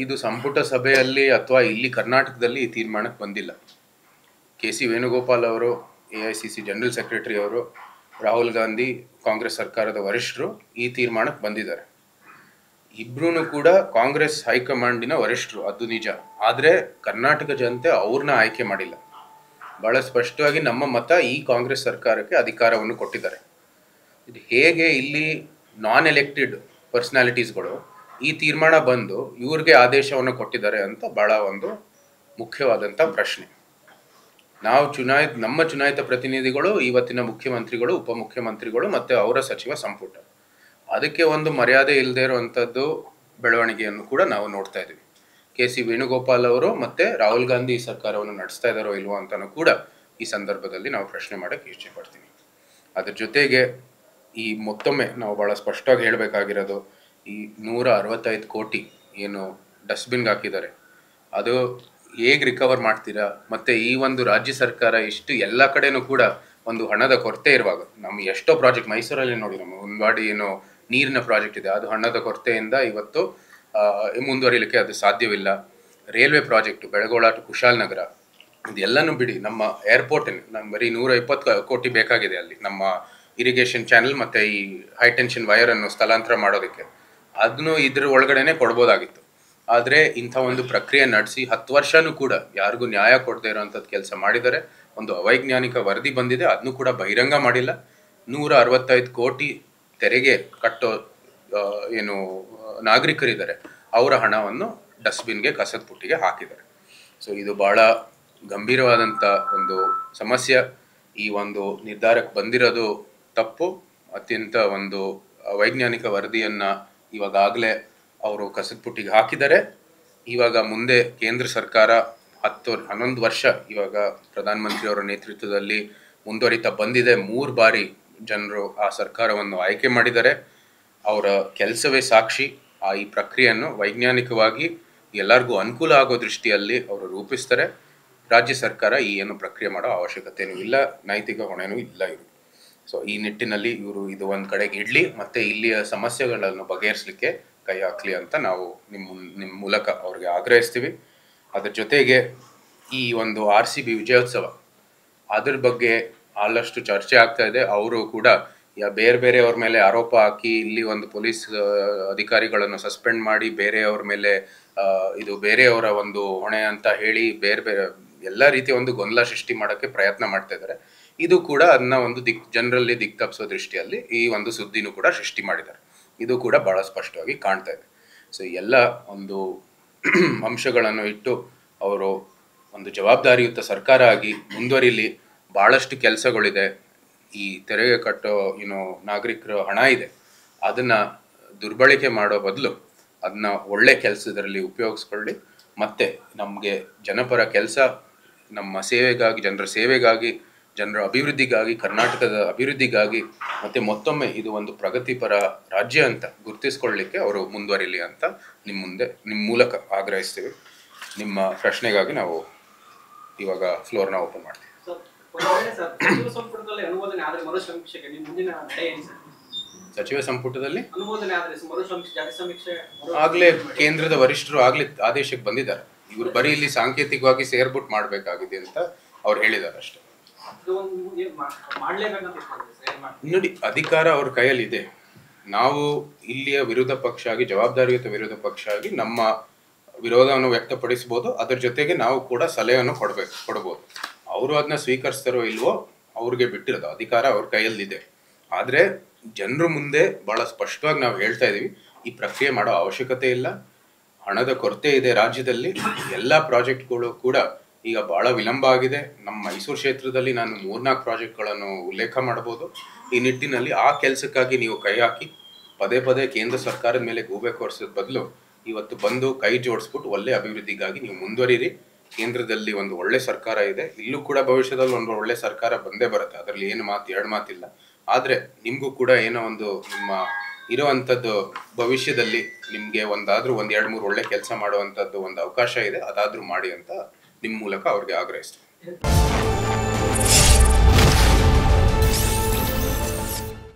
ಇದು ಸಂಪುಟ ಸಭೆಯಲ್ಲಿ ಅಥವಾ ಇಲ್ಲಿ ಕರ್ನಾಟಕದಲ್ಲಿ ಈ ತೀರ್ಮಾನಕ್ಕೆ ಬಂದಿಲ್ಲ. ಕೆ.ಸಿ. ವೇಣುಗೋಪಾಲ್ ಅವರು, AICC ಜನರಲ್ ಸೆಕ್ರೆಟರಿ ಅವರು, ರಾಹುಲ್ ಗಾಂಧಿ ಕಾಂಗ್ರೆಸ್ ಸರ್ಕಾರದ ವರಿಷ್ಠರು ಈ ತೀರ್ಮಾನಕ್ಕೆ ಬಂದಿದ್ದಾರೆ. ಇಬ್ರು ಕೂಡ ಕಾಂಗ್ರೆಸ್ ಹೈಕಮಾಂಡಿನ ವರಿಷ್ಠರು, ಅದು ನಿಜ. ಆದರೆ ಕರ್ನಾಟಕ ಜನತೆ ಅವ್ರನ್ನ ಆಯ್ಕೆ ಮಾಡಿಲ್ಲ. ಬಹಳ ಸ್ಪಷ್ಟವಾಗಿ ನಮ್ಮ ಮತ ಈ ಕಾಂಗ್ರೆಸ್ ಸರ್ಕಾರಕ್ಕೆ ಅಧಿಕಾರವನ್ನು ಕೊಟ್ಟಿದ್ದಾರೆ. ಇದು ಹೇಗೆ ಇಲ್ಲಿ ನಾನ್ ಎಲೆಕ್ಟೆಡ್ ಪರ್ಸನಾಲಿಟೀಸ್ಗಳು ಈ ತೀರ್ಮಾನ ಬಂದು ಇವ್ರಿಗೆ ಆದೇಶವನ್ನು ಕೊಟ್ಟಿದ್ದಾರೆ ಅಂತ ಬಹಳ ಒಂದು ಮುಖ್ಯವಾದಂಥ ಪ್ರಶ್ನೆ. ನಾವು ನಮ್ಮ ಚುನಾಯಿತ ಪ್ರತಿನಿಧಿಗಳು, ಇವತ್ತಿನ ಮುಖ್ಯಮಂತ್ರಿಗಳು, ಉಪಮುಖ್ಯಮಂತ್ರಿಗಳು ಮತ್ತು ಅವರ ಸಚಿವ ಸಂಪುಟ, ಅದಕ್ಕೆ ಒಂದು ಮರ್ಯಾದೆ ಇಲ್ಲದೆ ಇರುವಂಥದ್ದು ಬೆಳವಣಿಗೆಯನ್ನು ಕೂಡ ನಾವು ನೋಡ್ತಾ ಇದ್ದೀವಿ. ಕೆ.ಸಿ. ವೇಣುಗೋಪಾಲ್ ಅವರು ಮತ್ತು ರಾಹುಲ್ ಗಾಂಧಿ ಈ ಸರ್ಕಾರವನ್ನು ನಡೆಸ್ತಾ ಇದ್ದಾರೋ ಇಲ್ವೋ ಅಂತಲೂ ಕೂಡ ಈ ಸಂದರ್ಭದಲ್ಲಿ ನಾವು ಪ್ರಶ್ನೆ ಮಾಡೋಕ್ಕೆ ಇಷ್ಟಪಡ್ತೀನಿ. ಅದ್ರ ಜೊತೆಗೆ ಈ ಮತ್ತೊಮ್ಮೆ ನಾವು ಭಾಳ ಸ್ಪಷ್ಟವಾಗಿ ಹೇಳಬೇಕಾಗಿರೋದು, ಈ 165 ಕೋಟಿ ಏನು ಡಸ್ಟ್ಬಿನ್ಗೆ ಹಾಕಿದ್ದಾರೆ, ಅದು ಹೇಗೆ ರಿಕವರ್ ಮಾಡ್ತೀರಾ? ಮತ್ತು ಈ ಒಂದು ರಾಜ್ಯ ಸರ್ಕಾರ ಇಷ್ಟು ಎಲ್ಲ ಕಡೆನೂ ಕೂಡ ಒಂದು ಹಣದ ಕೊರತೆ ಇರುವಾಗ, ನಮ್ಮ ಎಷ್ಟೋ ಪ್ರಾಜೆಕ್ಟ್ ಮೈಸೂರಲ್ಲಿ ನೋಡಿ, ನಮ್ಮ ಉನ್ವಾಡಿ ಏನು ನೀರಿನ ಪ್ರಾಜೆಕ್ಟ್ ಇದೆ, ಅದು ಹಣದ ಕೊರತೆಯಿಂದ ಇವತ್ತು ಮುಂದುವರಿಲಿಕ್ಕೆ ಅದು ಸಾಧ್ಯವಿಲ್ಲ. Railway project Belagola to Kushalnagar, ಇದೆಲ್ಲನೂ ಬಿಡಿ, ನಮ್ಮ ಏರ್ಪೋರ್ಟ್ ನಮ್ಗೆ ಬರೀ 120 ಕೋಟಿ ಬೇಕಾಗಿದೆ ಅಲ್ಲಿ ನಮ್ಮ ಇರಿಗೇಷನ್ ಚಾನೆಲ್ ಮತ್ತು ಈ ಹೈ ಟೆನ್ಷನ್ ವೈರನ್ನು ಸ್ಥಳಾಂತರ ಮಾಡೋದಕ್ಕೆ. ಅದನ್ನು ಇದ್ರ ಒಳಗಡೆನೆ ಕೊಡ್ಬೋದಾಗಿತ್ತು. ಆದರೆ ಇಂಥ ಒಂದು ಪ್ರಕ್ರಿಯೆ ನಡೆಸಿ 10 ವರ್ಷನೂ ಕೂಡ ಯಾರಿಗೂ ನ್ಯಾಯ ಕೊಡದೇ ಇರೋವಂಥದ್ದು ಕೆಲಸ ಮಾಡಿದ್ದಾರೆ. ಒಂದು ಅವೈಜ್ಞಾನಿಕ ವರದಿ ಬಂದಿದೆ, ಅದನ್ನು ಕೂಡ ಬಹಿರಂಗ ಮಾಡಿಲ್ಲ. 165 ಕೋಟಿ ತೆರಿಗೆ ಕಟ್ಟೋ ಏನು ನಾಗರಿಕರಿದ್ದಾರೆ, ಅವರ ಹಣವನ್ನು ಡಸ್ಟ್ಬಿನ್ಗೆ, ಕಸದ ಬುಟ್ಟಿಗೆ ಹಾಕಿದ್ದಾರೆ. ಸೊ ಇದು ಭಾಳ ಗಂಭೀರವಾದಂಥ ಒಂದು ಸಮಸ್ಯೆ. ಈ ಒಂದು ನಿರ್ಧಾರಕ್ಕೆ ಬಂದಿರೋದು ತಪ್ಪು. ಅತ್ಯಂತ ಒಂದು ವೈಜ್ಞಾನಿಕ ವರದಿಯನ್ನು ಇವಾಗಲೇ ಅವರು ಕಸದ ಬುಟ್ಟಿಗೆ ಹಾಕಿದ್ದಾರೆ. ಇವಾಗ ಮುಂದೆ ಕೇಂದ್ರ ಸರ್ಕಾರ 11 ವರ್ಷ ಇವಾಗ ಪ್ರಧಾನಮಂತ್ರಿಯವರ ನೇತೃತ್ವದಲ್ಲಿ ಮುಂದುವರಿತಾ ಬಂದಿದೆ. 3 ಬಾರಿ ಜನರು ಆ ಸರ್ಕಾರವನ್ನು ಆಯ್ಕೆ ಮಾಡಿದ್ದಾರೆ. ಅವರ ಕೆಲಸವೇ ಸಾಕ್ಷಿ. ಈ ಪ್ರಕ್ರಿಯೆಯನ್ನು ವೈಜ್ಞಾನಿಕವಾಗಿ ಎಲ್ಲರಿಗೂ ಅನುಕೂಲ ಆಗೋ ದೃಷ್ಟಿಯಲ್ಲಿ ಅವರು ರೂಪಿಸ್ತಾರೆ. ರಾಜ್ಯ ಸರ್ಕಾರ ಈ ಏನು ಪ್ರಕ್ರಿಯೆ ಮಾಡೋ ಅವಶ್ಯಕತೆಯೂ ಇಲ್ಲ, ನೈತಿಕ ಹೊಣೆನೂ ಇಲ್ಲ ಇವರು. ಸೊ ಈ ನಿಟ್ಟಿನಲ್ಲಿ ಇವರು ಇದು ಒಂದು ಕಡೆಗೆ ಇಡಲಿ ಮತ್ತು ಇಲ್ಲಿಯ ಸಮಸ್ಯೆಗಳನ್ನು ಬಗೆಹರಿಸಲಿಕ್ಕೆ ಕೈ ಹಾಕಲಿ ಅಂತ ನಾವು ನಿಮ್ಮ ಮೂಲಕ ಅವ್ರಿಗೆ ಆಗ್ರಹಿಸ್ತೀವಿ. ಅದ್ರ ಜೊತೆಗೆ ಈ ಒಂದು RCB ವಿಜಯೋತ್ಸವ, ಅದ್ರ ಬಗ್ಗೆ ಭಾಳಷ್ಟು ಚರ್ಚೆ ಆಗ್ತಾ ಇದೆ. ಅವರು ಕೂಡ ಬೇರೆಯವ್ರ ಮೇಲೆ ಆರೋಪ ಹಾಕಿ ಇಲ್ಲಿ ಒಂದು ಪೊಲೀಸ್ ಅಧಿಕಾರಿಗಳನ್ನು ಸಸ್ಪೆಂಡ್ ಮಾಡಿ ಬೇರೆಯವ್ರ ಮೇಲೆ ಇದು ಬೇರೆಯವರ ಒಂದು ಹೊಣೆ ಅಂತ ಹೇಳಿ ಬೇರೆ ಎಲ್ಲ ರೀತಿಯ ಒಂದು ಗೊಂದಲ ಸೃಷ್ಟಿ ಮಾಡೋಕ್ಕೆ ಪ್ರಯತ್ನ ಮಾಡ್ತಾ ಇದ್ದಾರೆ. ಇದು ಕೂಡ ಅದನ್ನ ಒಂದು ಜನರಲ್ಲಿ ತಪ್ಪಿಸೋ ದೃಷ್ಟಿಯಲ್ಲಿ ಈ ಒಂದು ಸುದ್ದಿನೂ ಕೂಡ ಸೃಷ್ಟಿ ಮಾಡಿದ್ದಾರೆ. ಇದು ಕೂಡ ಭಾಳ ಸ್ಪಷ್ಟವಾಗಿ ಕಾಣ್ತಾ ಇದೆ. ಸೊ ಎಲ್ಲ ಒಂದು ಅಂಶಗಳನ್ನು ಇಟ್ಟು ಅವರು ಒಂದು ಜವಾಬ್ದಾರಿಯುತ ಸರ್ಕಾರ ಆಗಿ ಮುಂದುವರಿಲಿ. ಭಾಳಷ್ಟು ಕೆಲಸಗಳಿದೆ. ಈ ತೆರಿಗೆ ಕಟ್ಟೋ ನಾಗರಿಕರ ಹಣ ಇದೆ, ಅದನ್ನು ದುರ್ಬಳಕೆ ಮಾಡೋ ಬದಲು ಅದನ್ನ ಒಳ್ಳೆ ಕೆಲಸದಲ್ಲಿ ಉಪಯೋಗಿಸ್ಕೊಳ್ಳಿ. ಮತ್ತು ನಮಗೆ ಜನಪರ ಕೆಲಸ, ನಮ್ಮ ಸೇವೆಗಾಗಿ, ಜನರ ಸೇವೆಗಾಗಿ, ಜನರ ಅಭಿವೃದ್ಧಿಗಾಗಿ, ಕರ್ನಾಟಕದ ಅಭಿವೃದ್ಧಿಗಾಗಿ ಮತ್ತು ಮತ್ತೊಮ್ಮೆ ಇದು ಒಂದು ಪ್ರಗತಿಪರ ರಾಜ್ಯ ಅಂತ ಗುರುತಿಸ್ಕೊಳ್ಳಿಕ್ಕೆ ಅವರು ಮುಂದುವರಿಲಿ ಅಂತ ನಿಮ್ಮ ಮೂಲಕ ಆಗ್ರಹಿಸ್ತೀವಿ. ನಿಮ್ಮ ಪ್ರಶ್ನೆಗಾಗಿ ನಾವು ಇವಾಗ ಫ್ಲೋರ್ನ ಓಪನ್ ಮಾಡ್ತೀವಿ. ಸಚಿವ ಸಂಪುಟದಲ್ಲಿ ಆಗ್ಲೇ ಕೇಂದ್ರದ ವರಿಷ್ಠರು ಆಗ್ಲೇ ಆದೇಶಕ್ಕೆ ಬಂದಿದ್ದಾರೆ. ಇವರು ಬರೀ ಇಲ್ಲಿ ಸಾಂಕೇತಿಕವಾಗಿ ಸೇರ್ಬಿಟ್ಟು ಮಾಡಬೇಕಾಗಿದೆ ಅಂತ ಅವ್ರು ಹೇಳಿದ್ದಾರೆ ಅಷ್ಟೇ. ನೋಡಿ, ಅಧಿಕಾರ ಅವ್ರ ಕೈಯಲ್ಲಿ ಇದೆ. ನಾವು ಇಲ್ಲಿಯ ವಿರೋಧ ಪಕ್ಷ ಆಗಿ, ಜವಾಬ್ದಾರಿಯುತ ವಿರೋಧ ಪಕ್ಷ ಆಗಿ ನಮ್ಮ ವಿರೋಧವನ್ನು ವ್ಯಕ್ತಪಡಿಸ್ಬೋದು. ಅದರ ಜೊತೆಗೆ ನಾವು ಕೂಡ ಸಲಹೆಯನ್ನು ಕೊಡ್ಬೋದು. ಅವರು ಅದನ್ನ ಸ್ವೀಕರಿಸ್ತಾರೋ ಇಲ್ವೋ ಅವ್ರಿಗೆ ಬಿಟ್ಟಿರೋದು, ಅಧಿಕಾರ ಅವ್ರ ಕೈಯಲ್ಲಿದೆ. ಆದರೆ ಜನರ ಮುಂದೆ ಭಾಳ ಸ್ಪಷ್ಟವಾಗಿ ನಾವು ಹೇಳ್ತಾ ಇದ್ದೀವಿ, ಈ ಪ್ರಕ್ರಿಯೆ ಮಾಡೋ ಅವಶ್ಯಕತೆ ಇಲ್ಲ. ಹಣದ ಕೊರತೆ ಇದೆ ರಾಜ್ಯದಲ್ಲಿ. ಎಲ್ಲ ಪ್ರಾಜೆಕ್ಟ್ಗಳು ಕೂಡ ಈಗ ಭಾಳ ವಿಳಂಬ ಆಗಿದೆ. ನಮ್ಮ ಮೈಸೂರು ಕ್ಷೇತ್ರದಲ್ಲಿ ನಾನು 3-4 ಪ್ರಾಜೆಕ್ಟ್ಗಳನ್ನು ಉಲ್ಲೇಖ ಮಾಡ್ಬೋದು. ಈ ನಿಟ್ಟಿನಲ್ಲಿ ಆ ಕೆಲಸಕ್ಕಾಗಿ ನೀವು ಕೈ ಹಾಕಿ ಪದೇ ಕೇಂದ್ರ ಸರ್ಕಾರದ ಮೇಲೆ ಗೂಬೆ ಕೊರಿಸೋದ್ ಬದಲು ಇವತ್ತು ಬಂದು ಕೈ ಜೋಡಿಸ್ಬಿಟ್ಟು ಒಳ್ಳೆ ಅಭಿವೃದ್ಧಿಗಾಗಿ ನೀವು ಮುಂದುವರಿರಿ. ಕೇಂದ್ರದಲ್ಲಿ ಒಂದು ಒಳ್ಳೆ ಸರ್ಕಾರ ಇದೆ. ಇಲ್ಲೂ ಕೂಡ ಭವಿಷ್ಯದಲ್ಲಿ ಒಂದು ಒಳ್ಳೆ ಸರ್ಕಾರ ಬಂದೇ ಬರುತ್ತೆ, ಅದರಲ್ಲಿ ಏನು ಎರಡು ಮಾತಿಲ್ಲ. ಆದರೆ ನಿಮಗೂ ಕೂಡ ಏನೋ ಒಂದು ನಿಮ್ಮ ಇರುವಂಥದ್ದು ಭವಿಷ್ಯದಲ್ಲಿ ನಿಮಗೆ ಒಂದು 2-3 ಒಳ್ಳೆ ಕೆಲಸ ಮಾಡುವಂಥದ್ದು ಒಂದು ಅವಕಾಶ ಇದೆ, ಅದಾದರೂ ಮಾಡಿ ಅಂತ ನಿಮ್ಮ ಮೂಲಕ ಅವ್ರಿಗೆ ಆಗ್ರಹಿಸ್ತೀನಿ.